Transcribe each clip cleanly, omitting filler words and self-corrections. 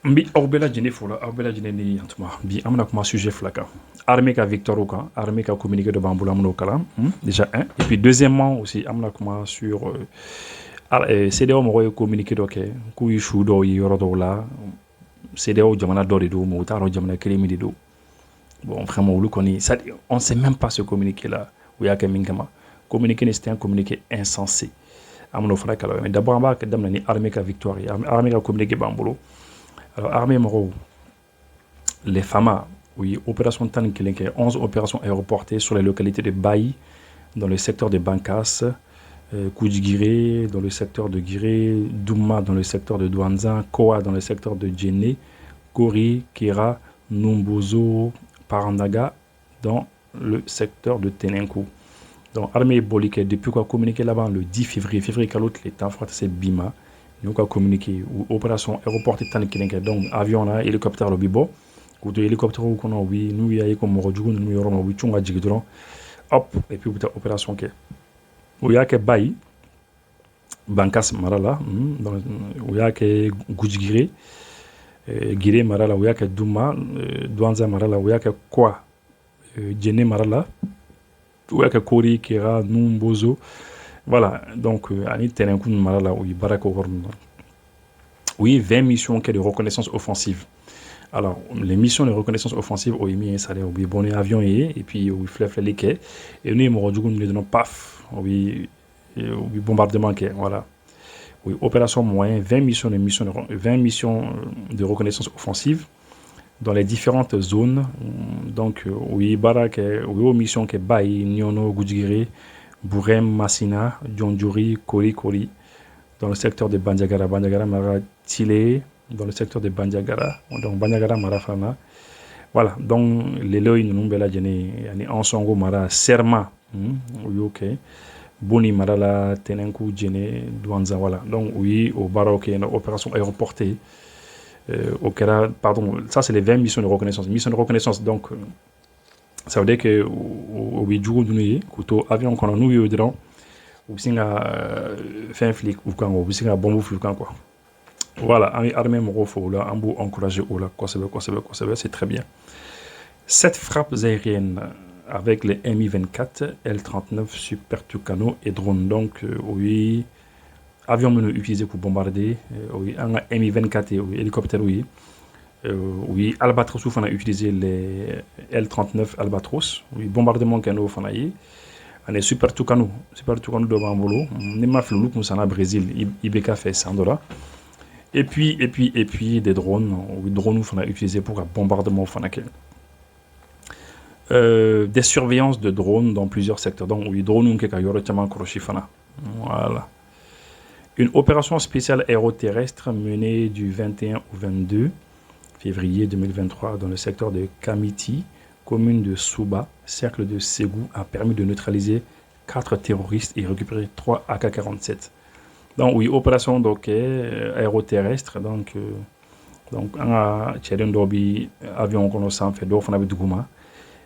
Mbi awbela jine fola awbela jine ni yantuma bi amna kuma sujet flaka armée ka victoire au camp armée ka communiqué de bamboula amno kala déjà un et puis deuxièmement aussi amna kuma sur CDO mo koy communiqué do ke ku yishu do yi yoro do la CDO jamana do de do mo taro jamana krimi de do bon vraiment lu koni ça on sait même pas ce communiqué là ou ya ke mingama communiqué c'était un communiqué insensé amno fala kala mais d'abord on va que damna ni armée ka victoire armée ka communiqué bamboulou. Alors, armée Moro, les FAMA, oui, opération Tankilinke, 11 opérations aéroportées sur les localités de Baï, dans le secteur de Bankas, Koudjigiré, dans le secteur de Giré, Douma, dans le secteur de Douanza, Koa, dans le secteur de Djéné, Kori, Kera, Numbozo, Parandaga, dans le secteur de Tenenkou. Donc, armée Bolike, depuis qu'on a communiqué là-bas le 10 février, l'autre, les temps, c'est Bima. Nous avons communiqué ou opération aéroportée tant que donc avion là hélicoptère le bibo ou de hélicoptère ou qu'on a oui nous y a comme rojugu nous y aurons oui chunga jigidron hop et puis opération que ou y a que bayi bankas marala dans ou y a que gujigire gire marala ou y a que duma douanza marala ou y a que quoi djene marala ou y a que kori kera numbozo. Voilà, donc, oui, 20 missions de reconnaissance offensive. Alors, les missions de reconnaissance offensive, oui, ça a oui, bon avion et puis oui, flèche les quais. Et nous, nous donnons paf, oui, bombardement voilà. Oui, opération moyen, 20 missions de reconnaissance offensive dans les différentes zones. Donc, oui, barak, oui, mission que Baï, Nyono, Goudjigiri, Bourem, Massina, Djondjouri, Kori, dans le secteur de Bandiagara, Mara, Tile, dans le secteur de Bandiagara, donc Bandiagara, Marafana. Voilà, donc les lois nous bela jene, en songo Mara, Serma, oui, ok. Boni Marala, Tenenkou, Djene, Douanza, voilà. Donc, oui, au Baroque, une opération aéroportée. Au Kera, pardon, ça c'est les 20 missions de reconnaissance. Mission de reconnaissance, donc, ça veut dire que au Bidjou, nous, couteau avion qu'on a nous, dedans, ou si on a fait un flic, ou quand on a bon flic, quoi. Voilà, armée Morofo, là, on peut encourager, c'est très bien. 7 frappes aériennes avec les Mi-24, L-39, Super Tucano et drones. Donc, oui, avion utilisé pour bombarder, oui, un Mi-24 et oui, hélicoptère, oui. Oui, Albatros, on a utilisé les L-39 Albatros, oui, bombardement cano, on a eu. On est Super Tucano de Bambolo, Nema Flou, comme ça, au Brésil, IBK fait 100 $. Et puis, des drones, oui, drones, on a utilisé pour un bombardement, on a des surveillances de drones dans plusieurs secteurs. Donc, oui, drones, voilà. Une opération spéciale aéroterrestre menée du 21 au 22 février 2023 dans le secteur de Kamiti, commune de Souba, cercle de Ségou, a permis de neutraliser 4 terroristes et récupérer 3 AK-47. Donc, oui, opération donc, aéroterrestre. Donc, on a tiré un avion qu'on a fait d'offre avec Dougouma.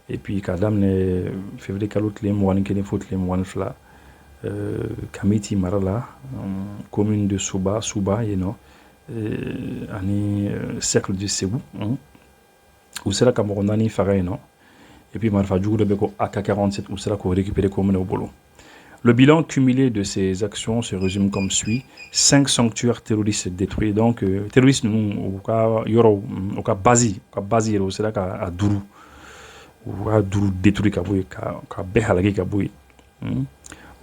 Et puis, Kadam, février, Kalout, les Mouane, qui les foutent, les Mouane Fla, Kamiti Marala, commune de Souba, you know, ani cercle de Ségou, où c'est là qu'on a fait, non? Et puis, Marfa Djougou de Beko AK-47, où c'est là qu'on récupère comme au boulot. Le bilan cumulé de ces actions se résume comme suit. 5 sanctuaires terroristes détruits. Donc, terroristes, nous, au cas Bazi, c'est là qu'à Dourou. Ou à Dourou détruit, qu'à Behalagi, Kaboui.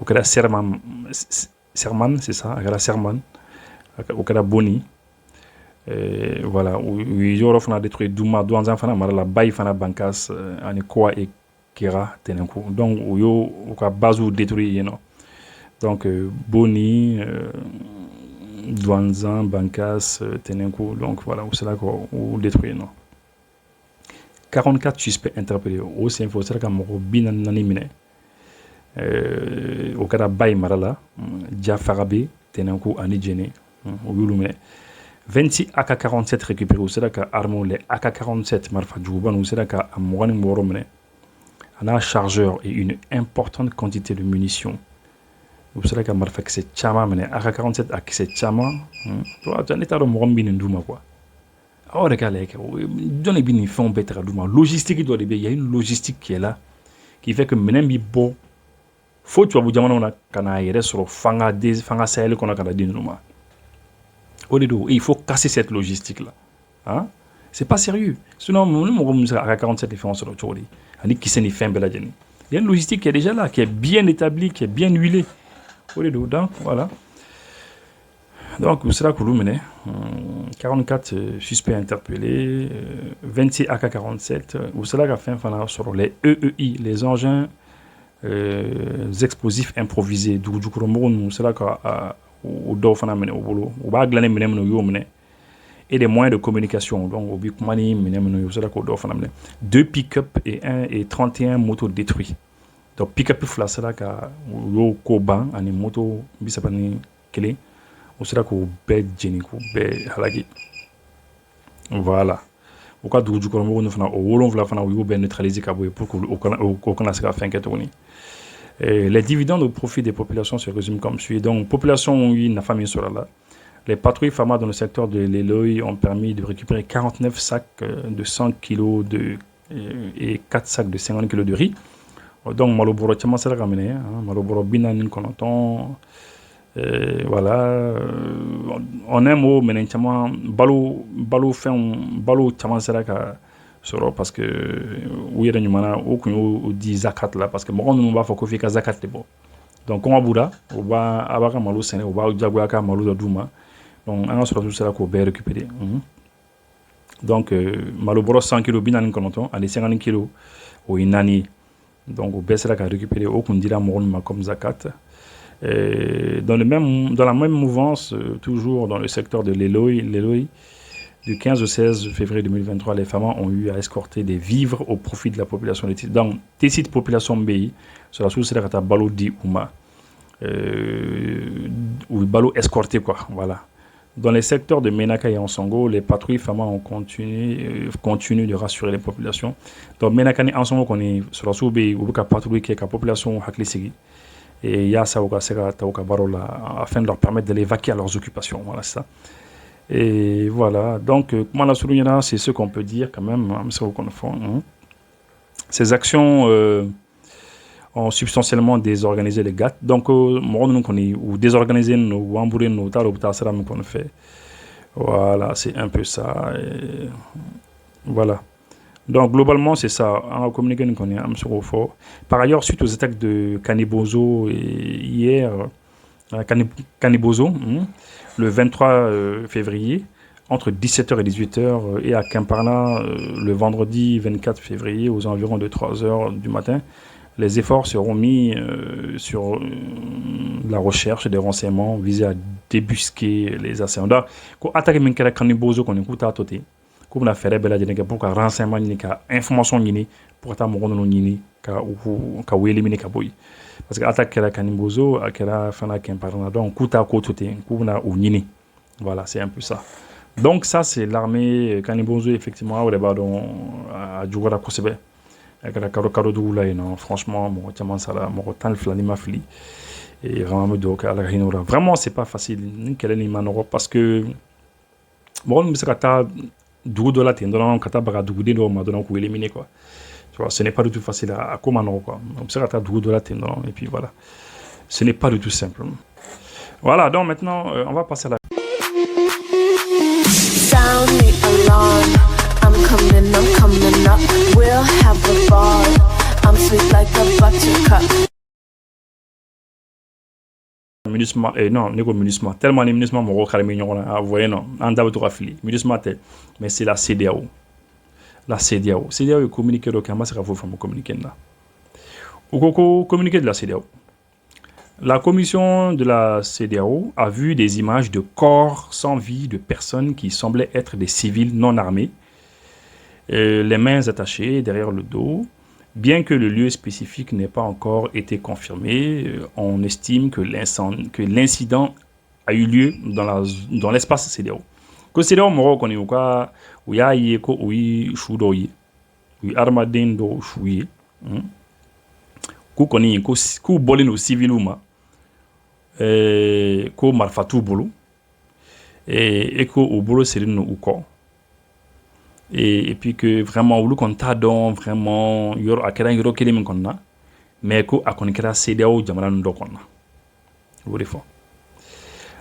Au cas Serman, c'est ça, à Serman, au cas Boni. Voilà, où Yorof a détruit Douma, Douanzan Fana, Marala, Baï Fana Bankas, Anikoa et Kera Tenenkou. Donc, au cas Bazou détruit, you know. Donc, Boni, Douanzan, Bankas, Tenenkou. Donc, voilà, c'est là qu'on détruit, non. 44 suspects interpellés. Aussi, il faut dire qu'on a bien nanimine. Au cas Baï Marala, Diafarabe, Tenenkou, Anidjene, au Yulumine. 26 AK-47 récupérés au Sédaka Armon, les AK-47 Marfa Djouban au Sédaka à Mouane Moromene. Un chargeur et une importante quantité de munitions. Au Sédaka Marfa c'est Chama, mais AK-47 à c'est Chama. Tu as un état de Morombi Ndouma quoi. oh regarde donne bien une fin bête logistique doit il y a une logistique qui est là qui fait que maintenant bi bon faut tu vas jamana na kana yere sur fanga sahel qu'on a kana dinuma il faut casser cette logistique là hein c'est pas sérieux sinon mon à 47 différences sur le tour ali qui s'est fin bela il y a une logistique qui est déjà là qui est bien établie qui est bien huilée donc voilà donc c'est là que vous menez 44 suspects interpellés 26 AK-47 vous savez qu'à fin sur les EEI les engins explosifs improvisés du c'est là qu'au dos fana mené au boulot au bas glaner mené yo mené et des moyens de communication donc au but mani mené c'est là qu'au dos fana mené 2 pick-up et 31 motos détruits donc pick-up flash là ka yo ko ban ani moto bisapani kele o sera ko be jeni ko be halagi voilà pourquoi du ko mo no fana o wolon vla fana yo be neutraliser ka boy pour ko kana sera fin ketoni les dividendes au profit des populations se résument comme suit donc population oui na famille sur là les patrouilles FAMA dans le secteur de l'Eloy ont permis de récupérer 49 sacs de 100 kg et 4 sacs de 50 kg de riz donc maloboro chama sera ramené maloboro binanin konoton voilà en un mot menen chama balo chama sera ka soro parce que où yera nyumana o kunyo di zakat là parce que mo on va faut ka zakat de bon donc on abuda o ba abaka malo sene o ba jagwa ka malo do duma donc on sera tout sera ko be récupérer donc maloboro 100 kg binanin konoton allez 50 kg o inani donc au baissera qu'à récupérer au kundira moron comme zakat dans la même mouvance toujours dans le secteur de l'Eloy du 15 au 16 février 2023 les femmes ont eu à escorter des vivres au profit de la population donc des sites population BI sur la source de la balo di Ouma ou balo escorté quoi voilà. Dans les secteurs de Menaka et Ansongo, les patrouilles FAMA ont continué de rassurer les populations. Donc Menaka et Ansongo, on est sur la soube ou la patrouille qui est la population Haklisigi. Et il y a ça afin de leur permettre d'aller vaquer à leurs occupations. Voilà ça. Et voilà. Donc, comment la souligne c'est ce qu'on peut dire quand même. Ces actions ont substantiellement désorganisé les gars. Donc, ou désorganiser ou embourer nos qu'on fait. Voilà, c'est un peu ça. Et voilà. Donc, globalement, c'est ça. On communiqué nous connaît fort. Par ailleurs, suite aux attaques de Kanibozo hier, Kanibozo, le 23 février, entre 17h et 18h, et à Kimparla, le vendredi 24 février, aux environs de 3h du matin, les efforts seront mis sur la recherche des renseignements visés à débusquer les assaillants. Quand attaque Menkera Kanibozo, qu'on écoute à côté, comme la faire belle à pour qu'un renseignement, information, pour que mon nini, qu'à éliminer Kaboy. Parce que attaque la Kanibozo, qu'elle a fait la Kimparla, donc coup à côté, coup na ou nini. Voilà, c'est un peu ça. Donc ça, c'est l'armée Kanibozo, effectivement, à Djougara Kosebe. Franchement et vraiment c'est pas facile parce que bon éliminer quoi. Tu vois, ce n'est pas du tout facile à comment quoi. Et puis voilà, ce n'est pas du tout simple. Voilà, donc maintenant on va passer à la sound the alarm. I'm coming up. We'll have a ball. I'm sweet like a buttercup. MINUSMA non, négo MINUSMA tellement les MINUSMA mon rocale mignon là, vous voyez non, en d'abord tout affilié. MINUSMA mais c'est la CEDEAO. La CEDEAO est communiqué donc à ça faut faire communiquer là. Ou communiqué de la CEDEAO. La commission de la CEDEAO a vu des images de corps sans vie de personnes qui semblaient être des civils non armés. Les mains attachées derrière le dos. Bien que le lieu spécifique n'ait pas encore été confirmé, on estime que l'incident a eu lieu dans l'espace CEDEAO. Que CEDEAO moro koni uka uya yeko uyi shudoyi, uyi armaden do shuyi, ku koni ku bolin au civiluma, ko marfatu bolo, et ko u bolo serino uko. et puis que vraiment olu kon t'a dɔn vraiment yɔrɔ a kɛra yɔrɔ kelen min kɔnɔ na mais ko a kɔni kɛra CEDEAO jamana ninnu dɔ kɔnɔ na o de fɔ.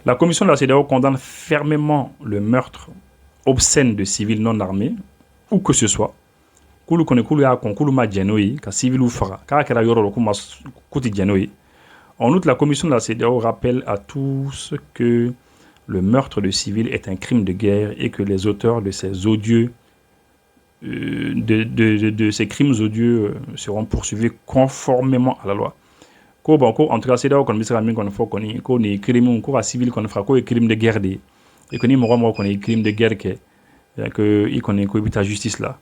La commission de la CEDEAO condamne fermement le meurtre obscène de civils non armés où que ce soit. Kulu kɔni kulu y'a kɔn kulu ma jɛn n'o ye ka civils faga k'a kɛra yɔrɔ la k'u ti jɛn n'o ye. En outre, la commission de la CEDEAO rappelle à tous que le meurtre de civils est un crime de guerre et que les auteurs de ces odieux de ces crimes odieux seront poursuivis conformément à la loi. Ko bon ko en tout cas CEDEAO kon bisira min kon fo koni ko ni crime ko ka civil kon fra ko e crime de guerre de et koni mo kon e crime de guerre que il connaît ko bita justice là.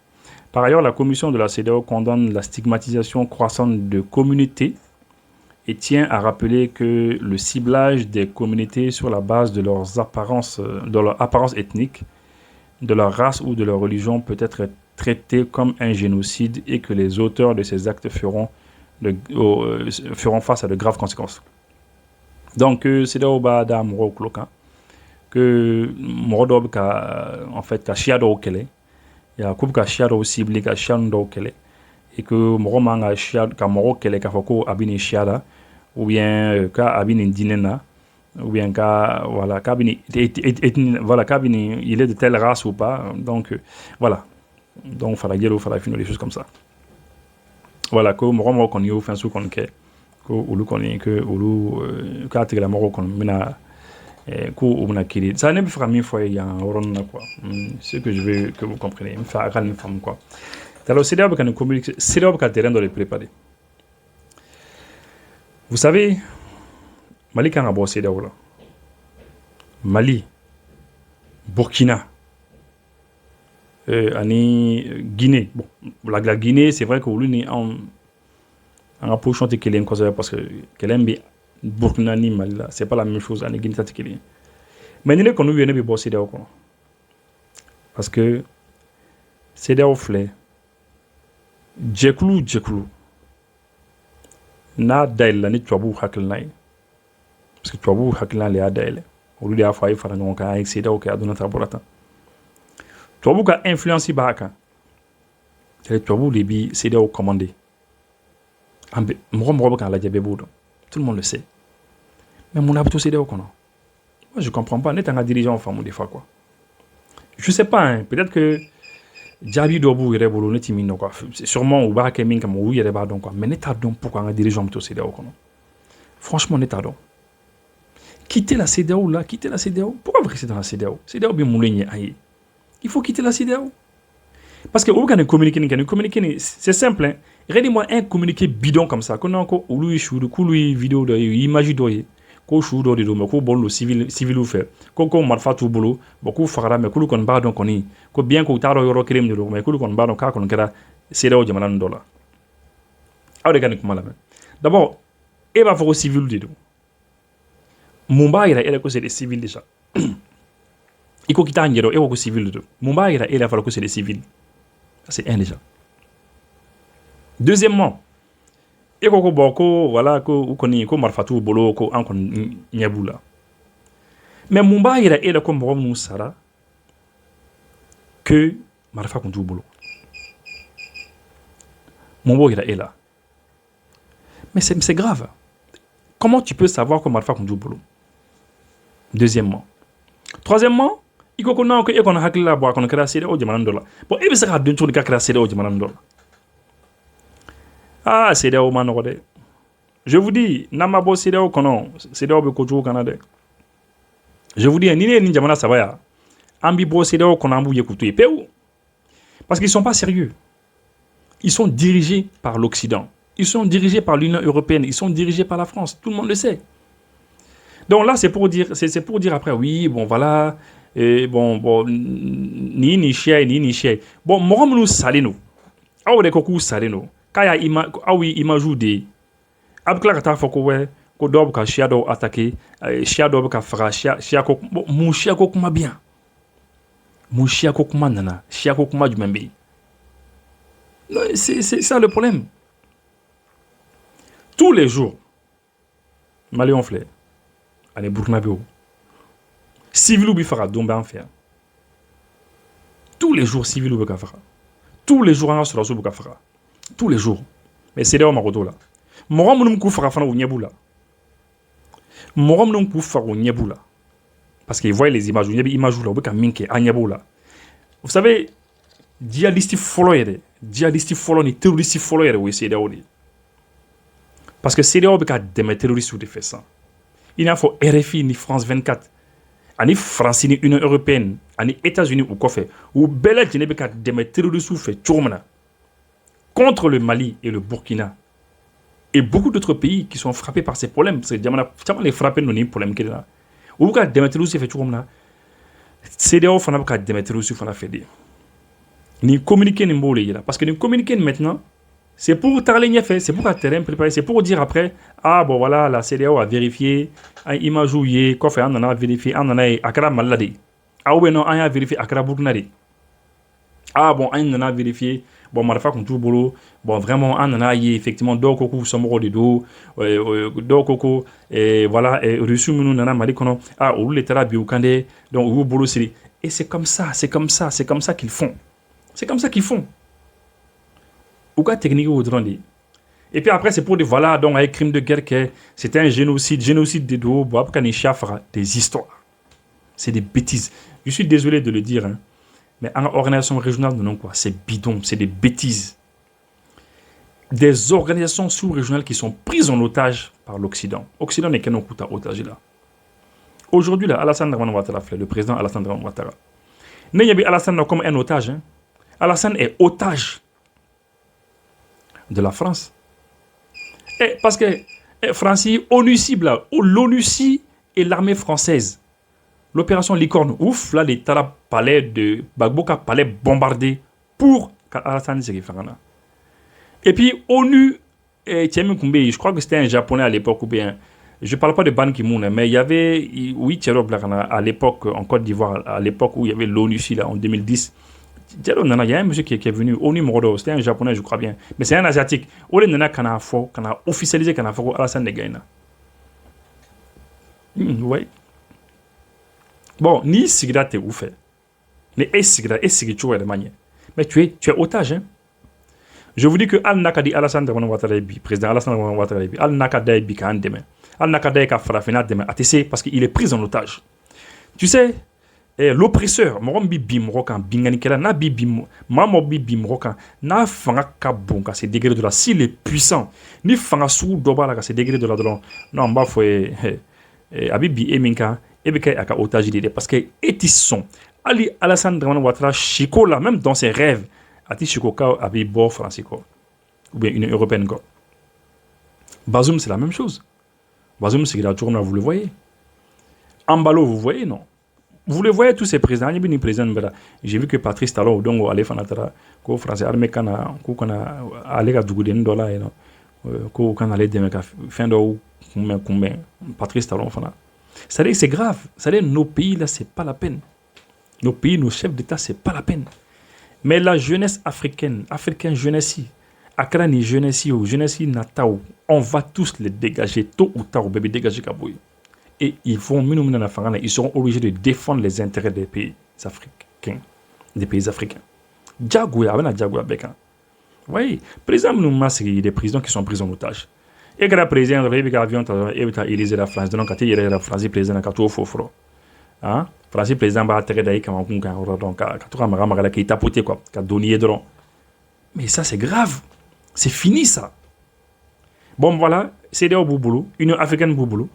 Par ailleurs, la commission de la CEDEAO condamne la stigmatisation croissante de communautés et tient à rappeler que le ciblage des communautés sur la base de leur apparence ethnique, de leur race ou de leur religion peut être traité comme un génocide et que les auteurs de ces actes feront face à de graves conséquences. Donc, c'est là où bada moro kloka que moro dob ka en fait ka shiado kele ya coupe ka shiado ciblé ka shando kele et que moro manga shiado ka moro kele ka foko abini shiada ou bien ka abini dinena ou bien ka voilà kabini voilà kabini il est de telle race ou pas donc voilà donc fala yelo fala finir des choses comme ça. Voilà que moro kon yo fin sou kon ke ko ulu kon que ulu ka tigla moro kon mina ko umna kiri ça ne me fera mille fois il y a un oron quoi ce que je veux que vous compreniez me faire une femme quoi. Alors CEDEAO kan communiquer CEDEAO ka terrain de les préparer. Vous savez Mali kan abo CEDEAO là Mali Burkina ani Guinée. Bon, la Guinée, c'est vrai que l'on est en approchant de Kélien parce que Kélien est Burkina ni Mali là, c'est pas la même chose en Guinée ça Kélien. Mais nous qu'on nous vient de bosser CEDEAO quoi. Parce que CEDEAO flé Jekulu na dail la ni tuabu hakilnai. Parce que tuabu hakilnai le a dail. Au lieu de faire faire non ka avec CEDEAO ka adona taborata. Tuabu ka influence baka. C'est tuabu les bi CEDEAO commandé. Ambe mo ka la djebe bodo. Tout le monde le sait. Mais mon habito CEDEAO kono. Moi je comprends pas net un dirigeant femme des fois quoi. Je sais pas hein, peut-être que Djabi dobu yere bolo ne timino quoi. C'est sûrement ou ba kemin comme ou yere ba donc quoi. Mais net donc pourquoi un dirigeant habito CEDEAO kono. Franchement net donc. Quitter la CEDEAO là, quitter la CEDEAO. Pourquoi vous restez dans la CEDEAO? CEDEAO bien moulé aïe. Il faut quitter la CEDEAO. Parce que vous quand communiquer, c'est simple hein. Regardez-moi un communiqué bidon comme ça. Qu'on a encore ou lui chou, ou lui vidéo de image de ko chou do de ko bolo civil ou fait. Ko marfa tout bolo, beaucoup fara mais ko kon ba don koni. Ko bien ko taro yoro krem de mais ko kon ba don ka kon kera CEDEAO jamana ndola. Awde kan ko malame. D'abord, et va faire civil de do. Mumba ira ele ko c'est des civils déjà. Iko kitangero e ko civil de. Mumba ira ele fa ko c'est des civils. C'est un déjà. Deuxièmement, et ko boko voilà ko koni ko marfatu bolo ko an kon nyabula. Mais Mumba ira ele ko mo musara que marfa kon tu bolo. Mumba ira ela. Mais c'est grave. Comment tu peux savoir que marfa kon tu bolo? Deuxièmement. Troisièmement, il faut qu'on a que on a hakila bo kon kra CEDEAO jamana ndola. Bon e be saka don toni ka kra CEDEAO jamana ndola. Ah, CEDEAO manode. Je vous dis, namabo CEDEAO kono, CEDEAO be kojo Canada. Je vous dis, ni ne jamana sabaya. Ambi bo CEDEAO kono ambu yekutu e peu. Parce qu'ils sont pas sérieux. Ils sont dirigés par l'Occident. Ils sont dirigés par l'Union européenne, ils sont dirigés par la France, tout le monde le sait. Donc là c'est pour dire après oui, bon voilà bon ni chien. Bon moromnu salino. Awde koku salino. Kaya imaju de abkla kata foko we ko dob ka shadow attaquer shadow ka fra shiako mu shiako kuma bien. Mu shiako kuma nana, shiako kuma jumembe. C'est ça le problème. Tous les jours, Mali on flè, allez Burkina Faso, civil ou bifara dombe en fer. tous les jours civil ou faga tous les jours an ka sɔrɔsiw bɛ ka faga tous les jours mais CEDEAO mako t'o la mɔgɔ minnu k'u faga fana u ɲɛ b'u la mɔgɔ minnu k'u faga u ɲɛ b'u la parce qu'ils voient les images u ɲɛ bɛ image la u bɛ ka min kɛ an ɲɛ b'u la vous savez djihadiste fɔlɔ ni terroriste fɔlɔ yɛrɛ o ye CEDEAO de ye parce que CEDEAO bɛ ka dɛmɛ terroriste de fɛ san i n'a fɔ RFI ni France 24 ani France ni Union européenne ani États-Unis u kɔfɛ u bɛɛ lajɛlen bɛ ka dɛmɛ terroriste fɛ cogo min na contre le Mali et le Burkina et beaucoup d'autres pays qui sont frappés par ces problèmes parce que jamana caman de frappé no ni problème kelen na u bɛ ka dɛmɛ terroriste fɛ cogo min na CEDEAO fana bɛ ka dɛmɛ terroriste fana fɛ de ni communiqué nin b'o de yira parce que ni communiqué maintenant c'est pour tagalen ɲɛfɛ c'est pour ka terrain préparer c'est pour dire après ah bon voilà la CEDEAO a vérifié an image ye kɔfɛ an nana vérifier an nana ye a kɛra Mali la de ah ou bien non an y'a vérifier a kɛra Burkina de ah bon an nana vérifier bon marifa kun t'u bolo bon vraiment an nana ye effectivement dɔw ko k'u somɔgɔw de don dɔw ko ko voilà Russie minnu nana Mali kɔnɔ ah olu de taara bi u kan dɛ donc u y'u bolo siri et c'est comme ça qu'ils font c'est comme ça qu'ils font ou ka technique au dron. Et puis après c'est pour dire voilà donc avec crime de guerre que c'était un génocide de dos bon après les chiffres des histoires c'est des bêtises je suis désolé de le dire hein, mais en organisation régionale non quoi c'est bidon c'est des bêtises des organisations sous-régionales qui sont prises en otage par l'Occident n'est qu'un coup otage là aujourd'hui là Alassane Dramane Ouattara le président Alassane Dramane Ouattara n'est pas Alassane comme un otage hein. Alassane est otage de la France. Et parce que France, ONU cible, l'ONU et l'armée française. L'opération Licorne, ouf, là, les Tala palais de Bagboka palais bombardés pour Alassane Serifana. Et puis, ONU, je crois que c'était un japonais à l'époque, ou bien, je ne parle pas de Ban Ki-moon, mais il y avait, oui, Thierry Blakana, à l'époque, en Côte d'Ivoire, à l'époque où il y avait l'ONU, là, en 2010. Il y a un monsieur qui est venu, Oni Morodo, c'était un japonais, je crois bien, mais c'est un asiatique. Ole nana kana fo, kana officialisé kana fo Alassane de Gaïna. Ouais. Bon, ni sigira te ouf. Ni sigira tu de manière. Mais tu es otage hein. Je vous dis que Al Nakadi Alassane de Ouattara président Alassane de Ouattara Al Nakada bi kan demain. Al Nakada ka farafina demain ATC parce qu'il est pris en otage. Tu sais l'oppresseur morom bi bimro kan bingani kela na bi bim mamo bi bimro kan na fanga ka bon ka ce degré de la s'il est puissant ni fanga sou doba la ka ce degré de la don non ba fo abibi eminka ebeka aka otage de parce que etisson Ali Alassane Dramane Ouattara Chico là même dans ses rêves ati Chico ka abi bo Francisco ou bien une européenne go Bazoum c'est la même chose Bazoum c'est la tourne vous le voyez Ambalo vous voyez non. Vous le voyez tous ces présidents, j'ai vu que Patrice Talon donc allait fanatara ko français armée kana ko kana aller ka duguden dola ko kana aller de fin do kumbe Patrice Talon fana. C'est grave, nos pays là c'est pas la peine. Nos pays, nos chefs d'État c'est pas la peine. Mais la jeunesse africaine jeunesse Accra ni jeunesse natao, on va tous les dégager tôt ou tard bébé dégager Kaboui. Et ils seront obligés de défendre les intérêts des pays africains. Oui, président il y a des présidents qui sont pris en otage. Et quand le président de l'avion, il la France, donc il y a la France, président qui a fofro. Hein? France président va atterrir d'ailleurs donc qui tapoté quoi, qui a donné drone. Mais ça c'est grave. C'est fini ça. Bon voilà, CEDEAO Bouboulou, Union africaine Bouboulou.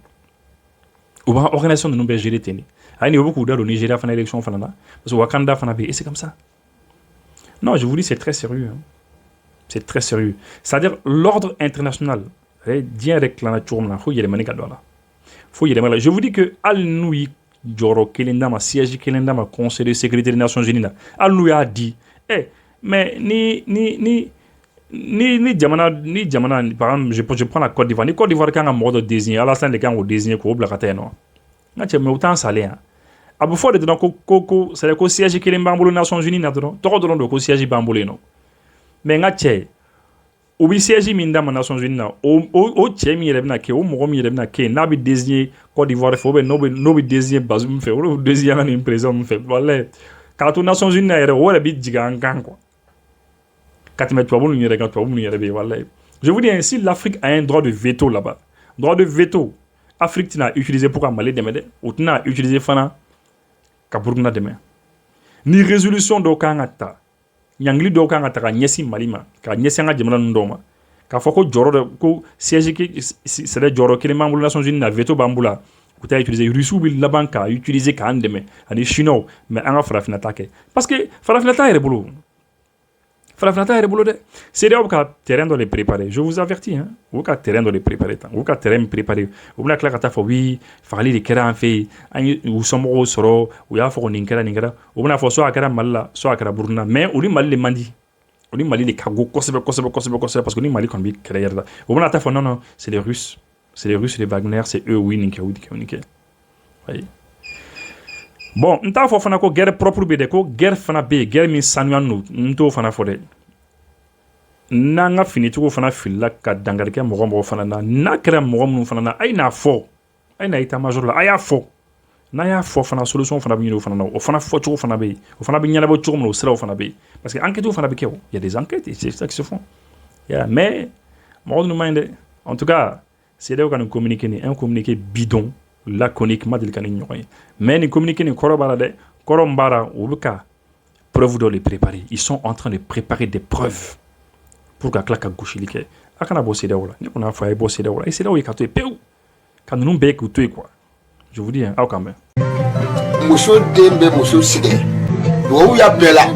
Ou bien organisation de nouvelles gérer tenir. Il y a beaucoup d'heures au Nigeria fait l'élection fanana parce que Wakanda fana et c'est comme ça. Non, je vous dis c'est très sérieux. Hein. C'est très sérieux. C'est-à-dire l'ordre international. Bien avec la nature là, faut y aller maner là. Faut y aller maner. Je vous dis que al noui joro kelenda ma siège kelenda ma conseil de sécurité des Nations Unies là. Al noui a dit mais ni jamana par exemple je prends la Côte d'Ivoire. Ni Côte d'Ivoire quand on mode désigné Alassane de quand on désigné ko blakata non. Na tu mais autant salé hein. Abu fo de donc ko c'est le siège kelenda mbolo Nations Unies na don. To don do ko siège bambolo non. Mais ngache obi siège minda ma Nations Unies na o chemi yelebna ke o mo mi yelebna ke na bi désigné Côte d'Ivoire fo be no bi désigné Bazoum fait o désigné na président fait voilà Quand les Nations Unies na yɛrɛ o yɛrɛ bi jigin an kan quoi ka tɛmɛ tubabu ninnu yɛrɛ kan tubabu ninnu yɛrɛ bɛ yen walayi. Je vous dis ainsi, l'Afrique a un droit de veto là-bas. Droit de veto. Afrique tina utilisé pour ka Mali dɛmɛ dɛ, o tina utilisé fana ka Burkina dɛmɛ. Ni résolution dɔw kan ka ta, ɲangili dɔw kan ka ta ka ɲɛsin Mali ma, ka ɲɛsin an ka jamana ninnu dɔw ma. K'a fɔ ko jɔyɔrɔ dɔ ko siège c'est jɔyɔrɔ kelen b'an bolo Nations Unies na veto b'an bolo u t'a utiliser Russiw bɛ laban k'a utiliser k'an dɛmɛ ani Chinois mais an ka farafinna ta kɛ parce que farafinna ta yɛrɛ bolo. Farafinna ta yɛrɛ bolo dɛ. CEDEAO bɛ ka terrain dɔ de préparer. Je vous avertis hein. U bɛ ka terrain dɔ de préparer tan. U bɛ ka terrain min préparer. U bɛna tila ka taa fɔ oui fagali de kɛra an fɛ yen. An ye u somɔgɔw sɔrɔ. U y'a fɔ ko nin kɛra nin kɛra. U bɛna fɔ soit a kɛra Mali la soit a kɛra Burkina mais o ni Mali de man di. O ni Mali de ka go kosɛbɛ parce que ni Mali kɔni bɛ kɛlɛ yɛrɛ la. U bɛna taa fɔ non c'est les Russes. C'est les Russes de Wagner, c'est eux oui nin kɛ nin kɛ. Oui. Bon, n t'a fɔ fana ko guerre propre bɛ dɛ ko guerre fana bɛ yen guerre min sanuyalen don n t'o fana fɔ dɛ. N'an ka finicogo fana filila ka dankari kɛ mɔgɔ fana na n'a kɛra mɔgɔ minnu fana na a ye n'a fɔ a ye na état-major la a y'a fɔ n'a y'a fɔ fana solution fana bɛ ɲini o fana na o fana fɔcogo fana bɛ yen o fana bɛ ɲɛnabɔ cogo min na o siraw fana bɛ yen parce que enquêtes fana bɛ kɛ o il y a des enquêtes et c'est ça qui se font mais mɔgɔ ninnu ma ɲi dɛ en tout cas CEDEAO ka nin communiqué nin un communiqué bidon laconique ma deli ka ni ɲɔgɔn ye mais nin communiqué nin kɔrɔ b'a la dɛ kɔrɔ min b'a la o bɛ ka preuve dɔ de préparer ils sont en train de préparer des preuves pour ka tila ka gosili kɛ a kana bɔ CEDEAO la ne kɔni y'a fɔ a ye bɔ CEDEAO la CEDEAO ye ka to yen pewu ka ninnu bɛɛ k'u to yen quoi je vous dis aw kan mɛn. muso den bɛ muso sɛgɛn duwawu y'a bɛɛ la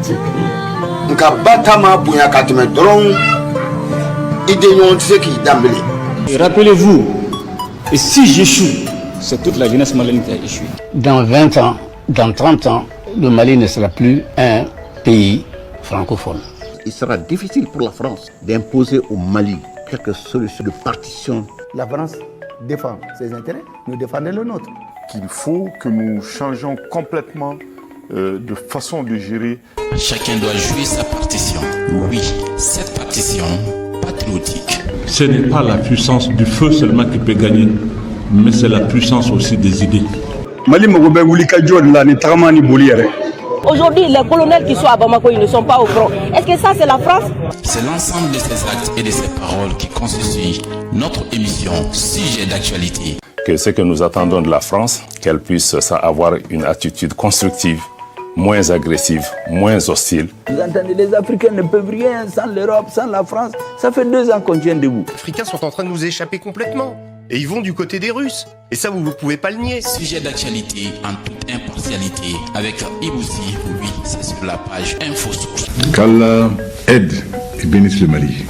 nka ba ta ma bonya ka tɛmɛ dɔrɔn i den ɲɔgɔn tɛ se k'i danbele. Rappelez-vous, et si j'échoue, c'est toute la jeunesse malienne qui a échoué. Dans 20 ans, dans 30 ans, le Mali ne sera plus un pays francophone. Il sera difficile pour la France d'imposer au Mali quelque solution de partition. La France défend ses intérêts, nous défendons le nôtre. Qu'il faut que nous changeons complètement de façon de gérer. Chacun doit jouer sa partition. Oui, cette partition patriotique. Ce n'est pas la puissance du feu seulement qui peut gagner, mais c'est la puissance aussi des idées. Aujourd'hui, les colonels qui sont à Bamako, ils ne sont pas au front. Est-ce que ça, c'est la France? C'est l'ensemble de ces actes et de ces paroles qui constituent notre émission Sujet d'actualité. Que ce que nous attendons de la France, qu'elle puisse avoir une attitude constructive, moins agressive, moins hostile. Vous entendez, les Africains ne peuvent rien sans l'Europe, sans la France. Ça fait 2 ans qu'on tient debout. Les Africains sont en train de nous échapper complètement. Et ils vont du côté des Russes. Et ça, vous ne pouvez pas le nier. Sujet d'actualité en toute impartialité avec Iboussi. Oui, c'est sur la page InfoSource. Qu'Allah aide et bénisse le Mali.